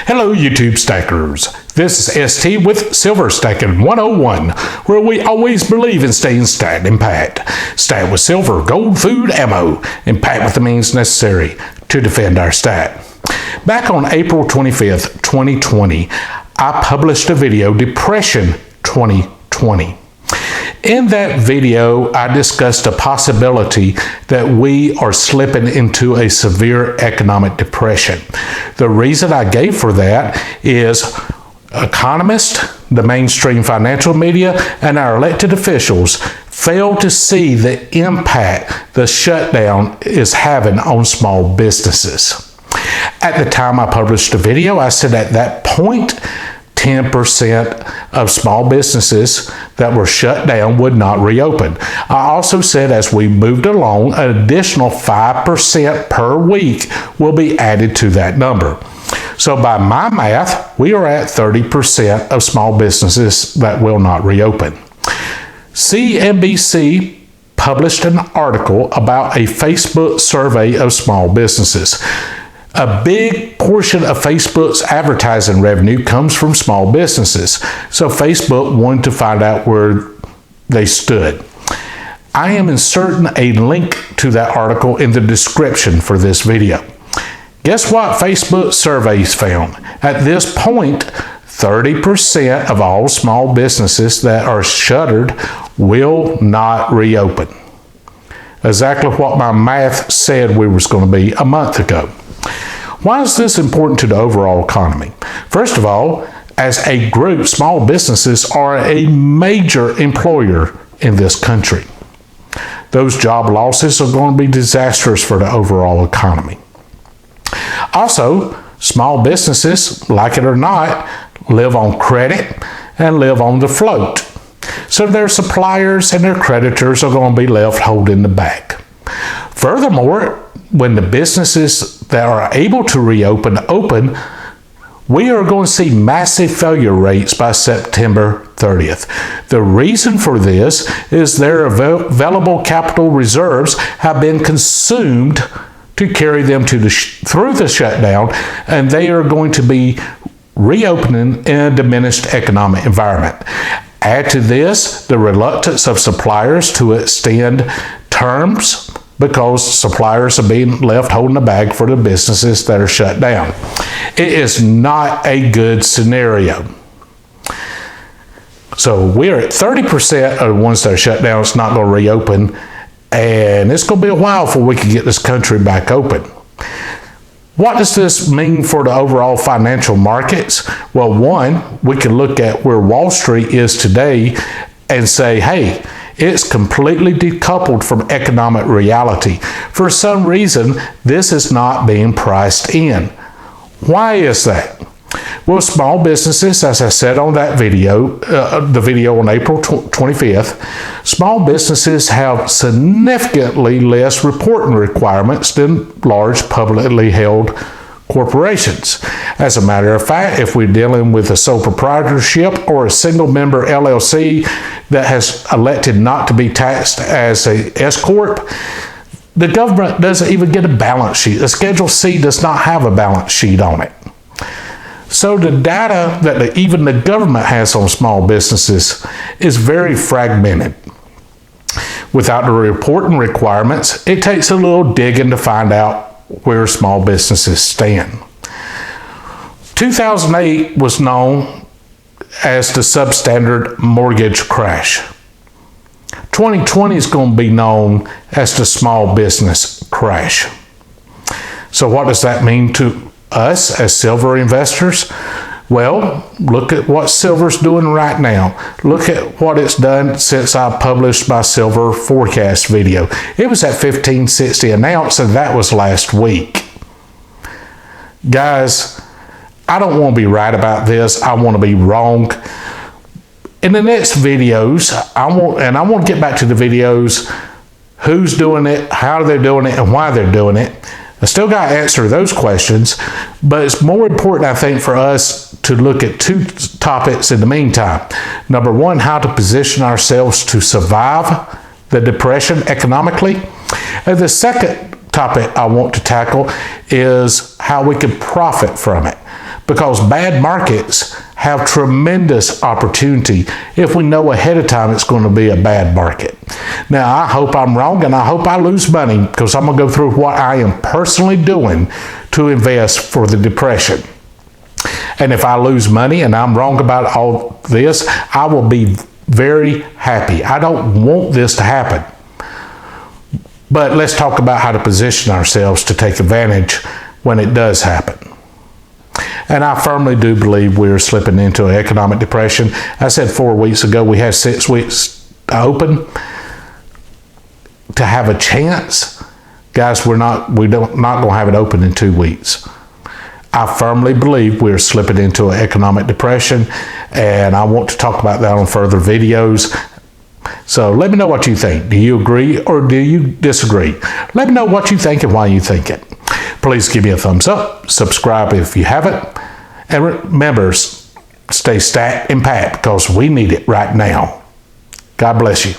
Hello YouTube stackers, this is ST with Silver Stacking 101, where we always believe in staying stacked and packed. Stacked with silver, gold, food, ammo, and packed with the means necessary to defend our stack. Back on April 25th, 2020, I published a video, Depression 2020. In that video, I discussed a possibility that we are slipping into a severe economic depression. The reason I gave for that is economists, the mainstream financial media, and our elected officials fail to see the impact the shutdown is having on small businesses. At the time I published the video, I said at that point, 10% of small businesses that were shut down would not reopen. I also said as we moved along, an additional 5% per week will be added to that number. So by my math, we are at 30% of small businesses that will not reopen. CNBC published an article about a Facebook survey of small businesses. A big portion of Facebook's advertising revenue comes from small businesses, so Facebook wanted to find out where they stood. I am inserting a link to that article in the description for this video. Guess what Facebook surveys found? At this point, 30% of all small businesses that are shuttered will not reopen. Exactly what my math said we was going to be a month ago. Why is this important to the overall economy? First of all, as a group, small businesses are a major employer in this country. Those job losses are going to be disastrous for the overall economy. Also, small businesses, like it or not, live on credit and live on the float. So their suppliers and their creditors are going to be left holding the bag. Furthermore, when the businesses that are able to reopen open, we are going to see massive failure rates by September 30th. The reason for this is their available capital reserves have been consumed to carry them through the shutdown, and they are going to be reopening in a diminished economic environment. Add to this the reluctance of suppliers to extend terms because suppliers are being left holding the bag for the businesses that are shut down. It is not a good scenario. So we're at 30% of the ones that are shut down. It's not going to reopen, and it's going to be a while before we can get this country back open. What does this mean for the overall financial markets? Well, one, we can look at where Wall Street is today and say, hey, it's completely decoupled from economic reality. For some reason, this is not being priced in. Why is that? Well, small businesses, as I said on that video, the video on April 25th, small businesses have significantly less reporting requirements than large publicly held corporations. As a matter of fact, if we're dealing with a sole proprietorship or a single member LLC that has elected not to be taxed as a S-Corp, the government doesn't even get a balance sheet. The Schedule C does not have a balance sheet on it. So the data that even the government has on small businesses is very fragmented. Without the reporting requirements, it takes a little digging to find out where small businesses stand. 2008 was known as the substandard mortgage crash. 2020 is going to be known as the small business crash. So what does that mean to us as silver investors? Well, look at what silver's doing right now. Look at what it's done since I published my silver forecast video. It was at 1560 an ounce, and that was last week. Guys, I don't want to be right about this. I want to be wrong. In the next videos, I want to get back to the videos, who's doing it, how they're doing it, and why they're doing it. I still got to answer those questions, but it's more important, I think, for us to look at two topics in the meantime. Number one, how to position ourselves to survive the depression economically. And the second topic I want to tackle is how we can profit from it. because bad markets have tremendous opportunity if we know ahead of time it's going to be a bad market. Now, I hope I'm wrong, and I hope I lose money, because I'm going to go through what I am personally doing to invest for the depression. And if I lose money and I'm wrong about all this, I will be very happy. I don't want this to happen. But let's talk about how to position ourselves to take advantage when it does happen. And I firmly do believe we're slipping into an economic depression. I said 4 weeks ago we had 6 weeks open to have a chance. Guys, we're not going to have it open in 2 weeks. I firmly believe we're slipping into an economic depression, and I want to talk about that on further videos. So let me know what you think. Do you agree or do you disagree? Let me know what you think and why you think it. Please give me a thumbs up, subscribe if you haven't, and remember, stay stacked and packed, because we need it right now. God bless you.